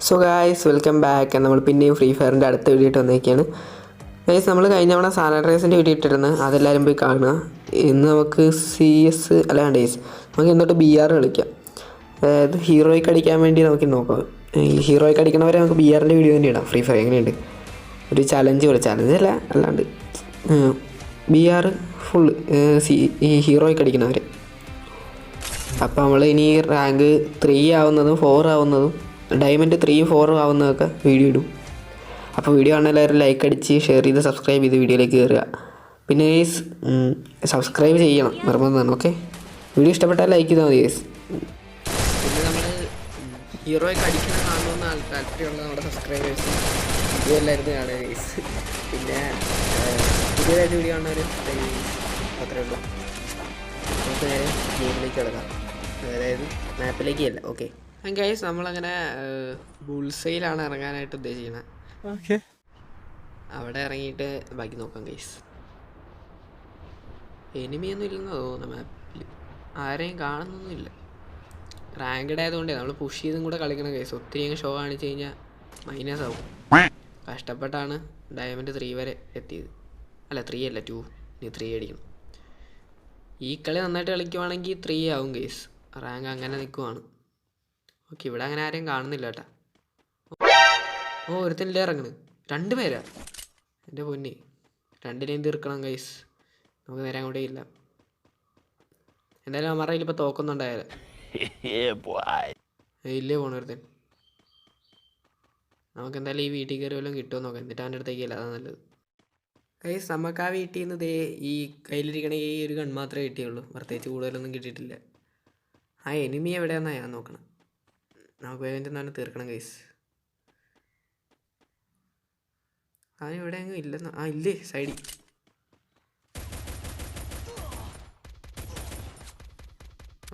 So guys welcome back. നമ്മൾ പിന്നെയും free ഫയറിൻ്റെ അടുത്ത വീഡിയോ ഇട്ട് വന്നിരിക്കുകയാണ്. ഗൈസ് നമ്മൾ കഴിഞ്ഞ തവണ സാനിറ്റൈസിൻ്റെ വീഡിയോ ഇട്ടിരുന്നു, അതെല്ലാവരും പോയി കാണുക. ഇന്ന് നമുക്ക് CS അല്ല ഡേയ്സ് നമുക്ക് ഇന്നോട്ട് BR കളിക്കാം. അതായത് ഹീറോയ്ക്ക് അടിക്കാൻ വേണ്ടി നമുക്ക് നോക്കാം. ഈ ഹീറോയ്ക്ക് അടിക്കണവരെ നമുക്ക് BRൻ്റെ വീഡിയോ തന്നെ ഇടാം. ഫ്രീ ഫയർ എങ്ങനെയുണ്ട് ഒരു ചലഞ്ച് പോലെ, ചലഞ്ച് അല്ല അല്ലാണ്ട് BR ഫുള്ള് ഈ ഹീറോയ്ക്ക് അടിക്കണവരെ. അപ്പോൾ നമ്മൾ ഇനി റാങ്ക് 3 ആവുന്നതും 4 ആവുന്നതും ഡയമണ്ട് 3, 4 ആവുന്നതൊക്കെ വീഡിയോ ഇടും. അപ്പോൾ വീഡിയോ കാണാൻ എല്ലാവരും ലൈക്ക് അടിച്ച് ഷെയർ ചെയ്ത് സബ്സ്ക്രൈബ് ചെയ്ത് വീഡിയോയിലേക്ക് കയറുക. പിന്നെ ഗൈസ് സബ്സ്ക്രൈബ് ചെയ്യണം, നിർബന്ധമാണ്. ഓക്കെ, വീഡിയോ ഇഷ്ടപ്പെട്ടാൽ ലൈക്ക് ചെയ്താൽ മതി ഗൈസ്. പിന്നെ നമ്മൾ ഹീറോയ്ക്ക് അടിക്കുന്ന കാണുന്ന താല്പര്യമുള്ള നമ്മുടെ സബ്സ്ക്രൈബേഴ്സ് വീഡിയോ എല്ലാവരും കാണുക ഗൈസ്. പിന്നെ പുതിയതായിട്ട് വീഡിയോ കാണുന്നവർ അത്രയേ ഉള്ളൂ. നമുക്ക് നേരെ ഗെയിമിലേക്ക് കിടക്കാം, അതായത് മാപ്പിലേക്ക് അല്ല. ഓക്കെ ഗൈസ്, നമ്മളങ്ങനെ ബുൾസൈലാണ് ഇറങ്ങാനായിട്ട് ഉദ്ദേശിക്കുന്നത്. ഓക്കെ, അവിടെ ഇറങ്ങിയിട്ട് ബാക്കി നോക്കാം ഗൈസ്. എനിമിയൊന്നും ഇല്ലെന്നാണ് തോന്നുന്നത് മാപ്പിൽ, ആരെയും കാണുന്നൊന്നുമില്ല. റാങ്കഡ് ആയതുകൊണ്ടേ നമ്മൾ പുഷ് ചെയ്തും കൂടെ കളിക്കണം ഗൈസ്. ഒത്തിരി അങ്ങ് ഷോ കാണിച്ച് കഴിഞ്ഞാൽ മൈനസ് ആവും. കഷ്ടപ്പെട്ടാണ് ഡയമണ്ട് 3 വരെ എത്തിയത്. അല്ല 3 അല്ല 2, ഇനി 3 അടിക്കണം. ഈ കളി നന്നായിട്ട് കളിക്കുവാണെങ്കിൽ 3 ആവും ഗൈസ്. റാങ്ക് അങ്ങനെ നിൽക്കുവാണ്. ഓക്കെ, ഇവിടെ അങ്ങനെ ആരെയും കാണുന്നില്ല കേട്ടാ. ഓ, ഒരുത്തനില്ല ഇറങ്ങണ്. 2 പേരാ, എൻ്റെ പൊന്നെ. 2നെയും തീർക്കണം ഗൈസ്, നമുക്ക് നേരെ അങ്ങോട്ടേ ഇല്ല. എന്തായാലും അമ്മയുടെ കയ്യിൽ ഇപ്പോൾ തോക്കുന്നുണ്ടായാലും ഇല്ലേ പോണ ഒരുത്തൻ. നമുക്ക് എന്തായാലും ഈ വീട്ടിൽ കയറി വല്ലതും കിട്ടുമോ നോക്കാം, എന്നിട്ട് അവൻ്റെ അടുത്തേക്കല്ല, അതാണ് നല്ലത് ഗൈസ്. നമുക്ക് ആ വീട്ടിൽ നിന്ന് ദേ ഈ കയ്യിലിരിക്കണ ഈ ഒരു ഗൺ മാത്രമേ കിട്ടിയുള്ളൂ, പ്രത്യേകിച്ച് കൂടുതലൊന്നും കിട്ടിയിട്ടില്ല. ആ എനിമി എവിടെയാണെന്നാണ് ഞാൻ നോക്കണം. നമുക്ക് വേഗം ചെന്നാണ് തീർക്കണം ഗൈസ്. അവൻ ഇവിടെ അങ്ങ് ഇല്ലെന്ന്. ആ ഇല്ലേ, സൈഡിൽ.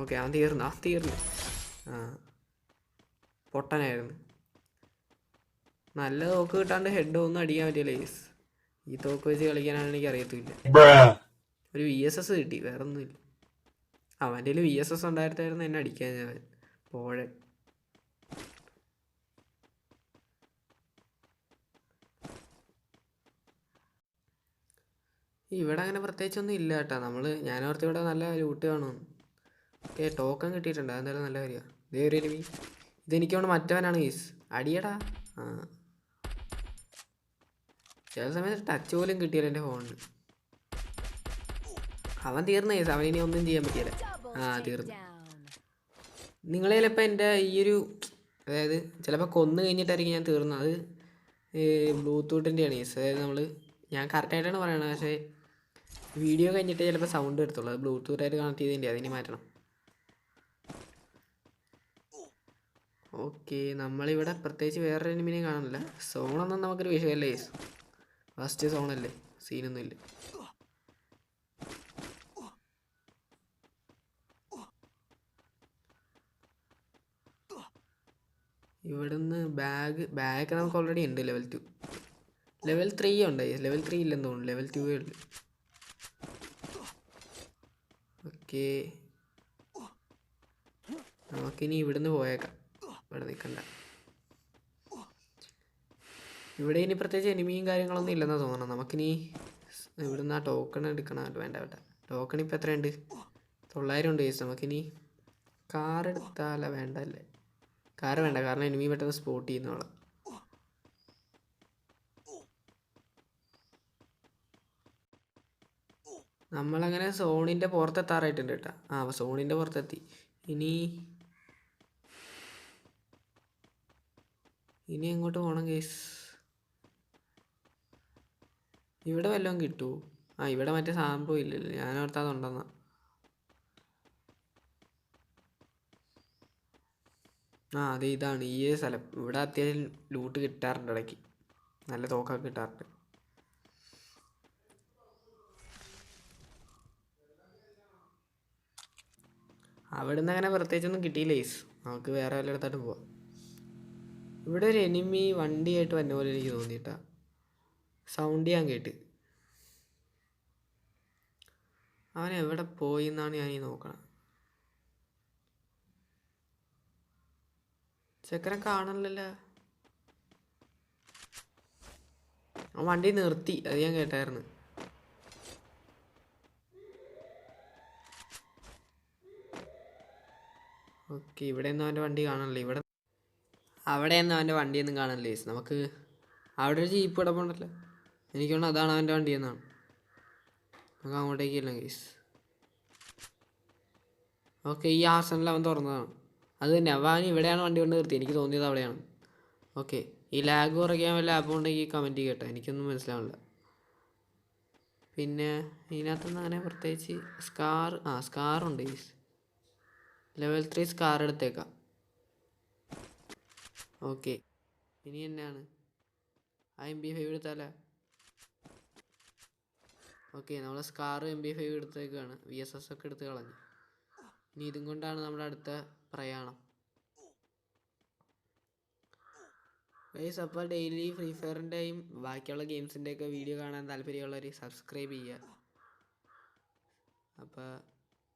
ഓക്കെ, അവൻ തീർന്നു. ആ, പൊട്ടനായിരുന്നു. നല്ല തോക്ക് കിട്ടാണ്ട് ഹെഡ് ഒന്നും അടിക്കാൻ പറ്റില്ല ഗൈസ്. ഈ തോക്ക് വെച്ച് കളിക്കാനാണ് എനിക്ക് അറിയത്തില്ല. ഒരു VSS കിട്ടി, വേറെ ഒന്നുമില്ല. അവൻ്റെ കയ്യിൽ VSS ഉണ്ടായിരുന്നായിരുന്നു എന്നെ അടിക്കാൻ ഞാൻ പോഴെ. ഇവിടെ അങ്ങനെ പ്രത്യേകിച്ചൊന്നും ഇല്ല കേട്ടോ. ഞാനോർത്ത് ഇവിടെ നല്ല ലൂട്ട് കാണുമെന്ന്. ഓക്കെ, ടോക്കൺ കിട്ടിയിട്ടുണ്ട്, അതെന്തായാലും നല്ല കാര്യമാണ്. ഇതേ ഒരു എനിമി, ഇതെനിക്കോണ്ട് മറ്റവനാണ് ഗൈസ്. അടിയടാ. ആ, ചില സമയത്ത് ടച്ച് പോലും കിട്ടിയില്ല എൻ്റെ ഫോണിന്. അവൻ തീർന്ന ഗൈസ്, അവനിനി ഒന്നും ചെയ്യാൻ പറ്റിയില്ല. ആ, തീർന്നു. നിങ്ങളെ ചിലപ്പോൾ എൻ്റെ ഈയൊരു, അതായത് ചിലപ്പോൾ കൊന്നു കഴിഞ്ഞിട്ടായിരിക്കും ഞാൻ തീർന്നത്. അത് ബ്ലൂടൂത്തിൻ്റെയാണ് ഗൈസ്. അതായത് ഞാൻ കറക്റ്റായിട്ടാണ് പറയണത്, പക്ഷേ വീഡിയോ കഴിഞ്ഞിട്ട് ചിലപ്പോൾ സൗണ്ട് എടുത്തുള്ളൂ. അത് ബ്ലൂടൂത്തായിട്ട് കണക്ട് ചെയ്തതിൻ്റെ, അതിന് മാറ്റണം. ഓക്കെ, നമ്മളിവിടെ പ്രത്യേകിച്ച് വേറൊരു എനിമിനെ കാണുന്നില്ല. സോണൊന്നും നമുക്കൊരു വിഷയമല്ലേ ഗൈസ്, ഫസ്റ്റ് സോണല്ലേ, സീനൊന്നുമില്ല. ഇവിടുന്ന് ബാഗ് നമുക്ക് ഓൾറെഡി ഉണ്ട്. ലെവൽ 2, ലെവൽ 3 ഉണ്ട്. ലെവൽ 3 ഇല്ലെന്ന് തോന്നുന്നു, ലെവൽ 2 ഉള്ളു. ഓക്കെ, നമുക്കിനി ഇവിടുന്ന് പോയേക്കാം, ഇവിടെ നിൽക്കണ്ട. ഇവിടെ ഇനി പ്രത്യേകിച്ച് എനിമിയും കാര്യങ്ങളൊന്നും ഇല്ലെന്നാണ് തോന്നണം. നമുക്കിനി ഇവിടുന്ന് ആ ടോക്കൺ എടുക്കണം. വേണ്ട, ടോക്കൺ ഇപ്പോൾ എത്രയുണ്ട്? 900 ഉണ്ട് ഗൈസ്. നമുക്കിനി കാർ എടുത്താലോ? വേണ്ട അല്ലേ, കാർ വേണ്ട, കാരണം എനിമി പെട്ടെന്ന് സ്പോട്ട് ചെയ്യുന്നോളാം. നമ്മളങ്ങനെ സോണിൻ്റെ പുറത്തെത്താറായിട്ടുണ്ട് കേട്ടോ. ആ, സോണിൻ്റെ പുറത്തെത്തി. ഇനി എങ്ങോട്ട് പോകണം ഗൈസ്? ഇവിടെ വല്ലതും കിട്ടുമോ? ആ, ഇവിടെ മറ്റേ സംഭവം ഇല്ലല്ലോ, ഞാനോർത്ത് അതുണ്ടെന്നാ. ആ, അത് ഇതാണ് ഈ സ്ഥലം. ഇവിടെ അത്യാവശ്യം ലൂട്ട് കിട്ടാറുണ്ട് ഇടയ്ക്ക്, നല്ല തോക്കൊക്കെ കിട്ടാറുണ്ട്. അവിടെ നിന്ന് അങ്ങനെ പ്രത്യേകിച്ചൊന്നും കിട്ടിയില്ല ഗൈസ്. നമുക്ക് വേറെ വല്ലയിടത്തോട്ട് പോവാം. ഇവിടെ ഒരു എനിമി വണ്ടിയായിട്ട് വന്ന പോലെ എനിക്ക് തോന്നിയിട്ടാ, സൗണ്ട് ഞാൻ കേട്ട്. അവൻ എവിടെ പോയി എന്നാണ് ഞാൻ ഈ നോക്കണം. ചെക്കനെ കാണണല്ലോ. ആ വണ്ടി നിർത്തി, അത് ഞാൻ കേട്ടായിരുന്നു. ഓക്കെ, ഇവിടെയൊന്നും അവൻ്റെ വണ്ടി കാണാനില്ല. അവിടെയൊന്നും അവൻ്റെ വണ്ടിയൊന്നും കാണാനില്ല ഗൈസ്. നമുക്ക് അവിടെ ഒരു ജീപ്പ് കിടപ്പുണ്ടല്ലോ, എനിക്ക് തോന്നുന്നു അതാണ് അവൻ്റെ വണ്ടി എന്നാണ്. നമുക്ക് അങ്ങോട്ടേക്കല്ല ഗൈസ്. ഓക്കെ, ഈ ആർസണൽ അവൻ തുറന്നതാണ്. അത് തന്നെ, അവൻ ഇവിടെയാണ് വണ്ടി കൊണ്ട് നിർത്തി. എനിക്ക് തോന്നിയത് അവിടെയാണ്. ഓക്കെ, ഈ ലാഗ് കുറയ്ക്കാൻ വല്ല ആപ്പ് ഉണ്ടെങ്കിൽ കമൻറ്റ് ചെയ്യട്ടെ, എനിക്കൊന്നും മനസ്സിലാവില്ല. പിന്നെ ഇതിനകത്തുനിന്ന് അങ്ങനെ പ്രത്യേകിച്ച് സ്കാറുണ്ട് ഗൈസ്. ലെവൽ 3 സ്കാർ എടുത്തേക്കാം. ഓക്കെ, ഇനി എന്നാണ് MP5 എടുത്താലേ? ഓക്കെ, നമ്മൾ സ്കാർ MP5 എടുത്തേക്കാണ്. VSS ഒക്കെ എടുത്ത് കളഞ്ഞു. ഇനി ഇതും കൊണ്ടാണ് നമ്മുടെ അടുത്ത പ്രയാണം ഗൈസ്. അപ്പോൾ ഡെയിലി ഫ്രീ ഫയറിൻ്റെയും ബാക്കിയുള്ള ഗെയിംസിൻ്റെയൊക്കെ വീഡിയോ കാണാൻ താല്പര്യമുള്ളവർ സബ്സ്ക്രൈബ് ചെയ്യുക. അപ്പോൾ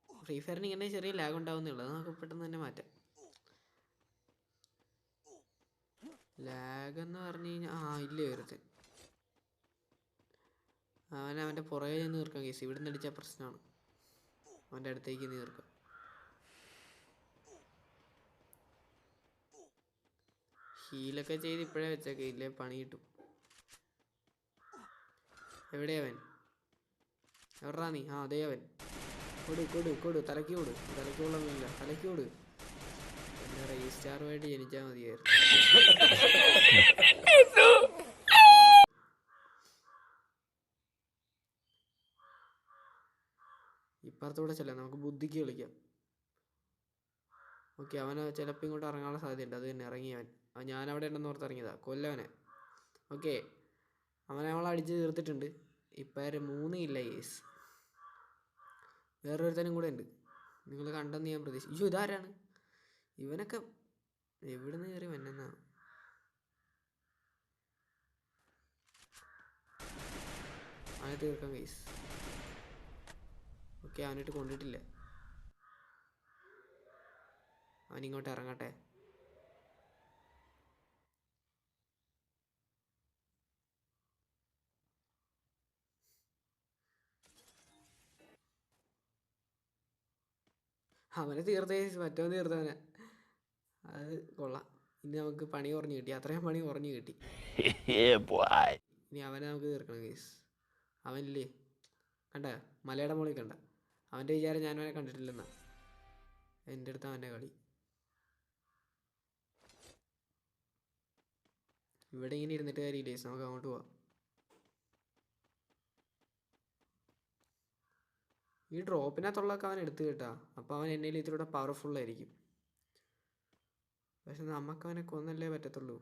ഫ്രീ ഫയറിന് ഇങ്ങനെ ചെറിയ ലാഗ് ഉണ്ടാവുന്നുള്ളൂ, അത് നമുക്ക് പെട്ടെന്ന് തന്നെ മാറ്റാം. ലാഗ് എന്ന് പറഞ്ഞു കഴിഞ്ഞാൽ ഇല്ല, ഒരുത്തൻ അവൻ്റെ പുറകെ നിന്ന് തീർക്കാം കേസ്. ഇവിടെ നിന്ന് അടിച്ചാൽ പ്രശ്നമാണ്, അവൻ്റെ അടുത്തേക്ക് തീർക്കാം. ഹീലൊക്കെ ചെയ്ത് ഇപ്പോഴേ വെച്ചേക്കെ, ഇല്ലേ പണി കിട്ടും. എവിടെയവൻ? എവിടാ നീ? അതേ അവൻ. കൊടു തലയ്ക്ക് കൊള്ളൊന്നുമില്ല, തലയ്ക്ക് കൊടു. എൻ്റെ റീസ്റ്റാറുമായിട്ട് ജനിച്ചാൽ മതിയായിരുന്നു. ഇപ്പുറത്തൂടെ ചെല്ലാം, നമുക്ക് ബുദ്ധിക്ക് കളിക്കാം. ഓക്കെ, അവന് ചിലപ്പോൾ ഇങ്ങോട്ട് ഇറങ്ങാനുള്ള സാധ്യതയുണ്ട്. അത് തന്നെ ഇറങ്ങിയവൻ. ഞാനവിടെ ഉണ്ടെന്ന് ഓർത്ത് ഇറങ്ങിയതാ, കൊല്ലവനെ. ഓക്കെ, അവനെ നമ്മൾ അടിച്ച് തീർത്തിട്ടുണ്ട്. ഇപ്പം 3 ഇല്ല കേസ്. വേറൊരുത്തനും കൂടെ ഉണ്ട്, നിങ്ങൾ കണ്ടെന്ന് ഞാൻ പ്രതീക്ഷിച്ചു. ഇതാരാണ്? ഇവനൊക്കെ എവിടെ നിന്ന് കയറി വന്നെന്നാണ്. അവനെ തീർക്കാം കേസ്. ഓക്കെ, അവനിട്ട് കൊണ്ടിട്ടില്ല. അവനിങ്ങോട്ട് ഇറങ്ങട്ടെ. അവനെ തീർത്തേ, മറ്റവൻ തീർത്തവനെ. അത് കൊള്ളാം. ഇനി നമുക്ക് പണി കുറഞ്ഞു കിട്ടി, അത്രയും പണി കുറഞ്ഞു കിട്ടി. ഇനി അവനെ നമുക്ക് തീർക്കണം കേസ്. അവനില്ലേ കണ്ട, മലയുടെ മുകളിൽ കണ്ട, അവൻ്റെ വിചാരം ഞാൻ അവനെ കണ്ടിട്ടില്ലെന്നാ. എൻ്റെ അടുത്ത് അവൻ്റെ കളി. ഇവിടെ ഇങ്ങനെ ഇരുന്നിട്ട് കാര്യമില്ലേ, നമുക്ക് അങ്ങോട്ട് പോവാം. ഈ ഡ്രോപ്പിനകത്തുള്ളതൊക്കെ അവൻ എടുത്തു കേട്ടാ, അപ്പോൾ അവൻ എന്നേൽ ഇതിലൂടെ പവർഫുള്ളായിരിക്കും. പക്ഷെ നമുക്ക് അവനെ കൊന്നല്ലേ പറ്റത്തുള്ളൂ.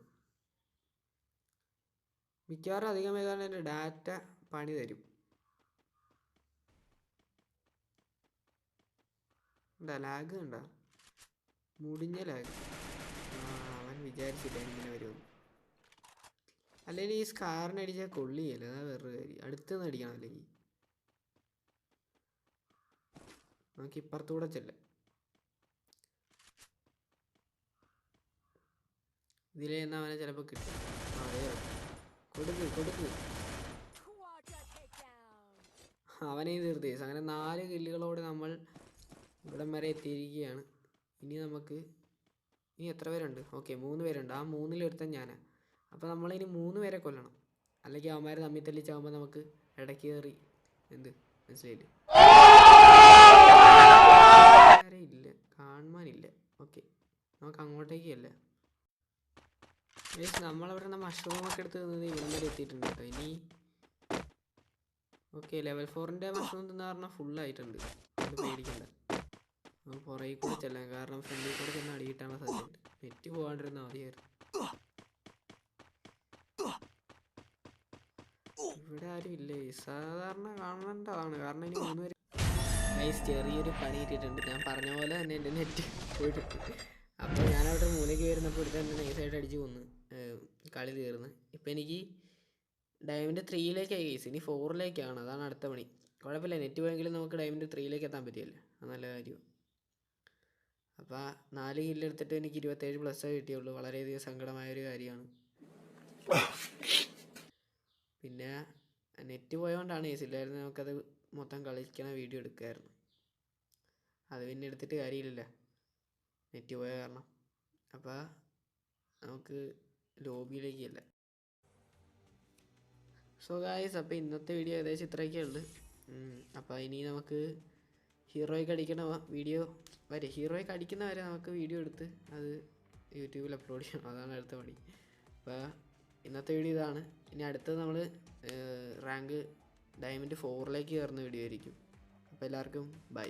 മിക്കവാറും അധികം വൈകാതെ എൻ്റെ ഡാറ്റ പണി തരും. എന്താ ലാഗ് കണ്ട, മുടിഞ്ഞ ലാഗ്. അവൻ വിചാരിച്ചില്ല ഇങ്ങനെ വരുമെന്ന്. അല്ലെങ്കിൽ ഈ സ്കാറിന് അടിച്ചാൽ കൊള്ളിയല്ല, അതാ വേറൊരു കാര്യം. അടുത്തുനിന്ന് അടിക്കണം. അല്ലെങ്കിൽ നമുക്ക് ഇപ്പുറത്തൂടെ ചെല്ലാം. ഇതിലേ എന്നാൽ അവനെ ചിലപ്പോൾ കിട്ടും. അതെ, കൊടുക്ക്. അവനെ തീർത്തേ. അങ്ങനെ 4 കില്ലുകളോടെ നമ്മൾ ഇവിടം വരെ എത്തിയിരിക്കുകയാണ്. ഇനി എത്ര പേരുണ്ട്? ഓക്കെ, 3 പേരുണ്ട്. ആ 3-ൽ ഒരുത്തൻ ഞാനാണ്. അപ്പോൾ നമ്മളിനി 3 പേരെ കൊല്ലണം, അല്ലെങ്കിൽ അവന്മാർ തമ്മിൽ തല്ലിച്ചാകുമ്പോൾ നമുക്ക് ഇടയ്ക്ക് കയറി മനസ്സിലായില്ലേ? ഇല്ല, കാണുവാനില്ല. ഓക്കെ, നമുക്ക് അങ്ങോട്ടേക്കല്ല. നമ്മളവിടെ നിന്ന് മഷ്റൂമൊക്കെ എടുത്ത് തിന്നത് ഇവിടം വരെ എത്തിയിട്ടുണ്ട് കേട്ടോ. ഇനി ഓക്കെ, ലെവൽ 4-ൻ്റെ മഷ്റൂം തിന്ന പറഞ്ഞാൽ ഫുള്ളായിട്ടുണ്ട്, അത് പേടിക്കണ്ട. നമുക്ക് പുറകെ കൂടെ ചെല്ലാം, കാരണം ഫ്രണ്ടിൽ കൂടെ ചെന്ന് അടി കിട്ടാനുള്ള സാധ്യതയുണ്ട്. നെറ്റ് പോകാണ്ടിരുന്നാൽ മതിയായിരുന്നു. ഇവിടെ ആരും ഇല്ലേ? സാധാരണ കാണേണ്ടതാണ്, കാരണം ഇനി 3 പേര്. ചെറിയൊരു പണി കിട്ടിയിട്ടുണ്ട്. ഞാൻ പറഞ്ഞ പോലെ തന്നെ എൻ്റെ നെറ്റ് പോയിട്ടുണ്ട്. അപ്പോൾ ഞാനവിടെ മൂലയ്ക്ക് വരുന്നപ്പോൾ ഇവിടെ തന്നെ നൈസായിട്ട് അടിച്ച് കൊന്ന് കളി തീർന്ന്. ഇപ്പം എനിക്ക് ഡയമണ്ട് 3-ലേക്കായി കേസ്. ഇനി 4-ലേക്കാണ്, അതാണ് അടുത്ത പണി. കുഴപ്പമില്ല, നെറ്റ് പോയെങ്കിലും നമുക്ക് ഡയമണ്ട് 3-ലേക്ക് എത്താൻ പറ്റിയല്ലേ, അത് നല്ല കാര്യം. അപ്പോൾ 4 കില്ലെടുത്തിട്ട് എനിക്ക് 27+ കിട്ടിയുള്ളൂ. വളരെയധികം സങ്കടമായൊരു കാര്യമാണ്. പിന്നെ നെറ്റ് പോയതുകൊണ്ടാണ് കേസ്, ഇല്ലായിരുന്നു നമുക്കത് മൊത്തം കളിക്കണ വീഡിയോ എടുക്കുമായിരുന്നു. അത് പിന്നെ എടുത്തിട്ട് കാര്യമില്ലല്ലോ, നെറ്റ് പോയ കാരണം. അപ്പോൾ നമുക്ക് ലോബിയിലേക്കല്ല. സോ ഗായ്സ്, അപ്പോൾ ഇന്നത്തെ വീഡിയോ ഏകദേശം ഇത്രയൊക്കെ ഉള്ളു. അപ്പോൾ ഇനി നമുക്ക് ഹീറോയ്ക്ക് അടിക്കണ വീഡിയോ വരെ, ഹീറോയ്ക്ക് അടിക്കുന്ന വരെ നമുക്ക് വീഡിയോ എടുത്ത് അത് യൂട്യൂബിൽ അപ്ലോഡ് ചെയ്യണം. അതാണ് അടുത്ത പണി. അപ്പോൾ ഇന്നത്തെ വീഡിയോ ഇതാണ്. ഇനി അടുത്തത് നമ്മൾ റാങ്ക് ഡയമണ്ട് 4ലേക്ക് കയറുന്ന വീഡിയോ ആയിരിക്കും. അപ്പോൾ എല്ലാവർക്കും ബൈ.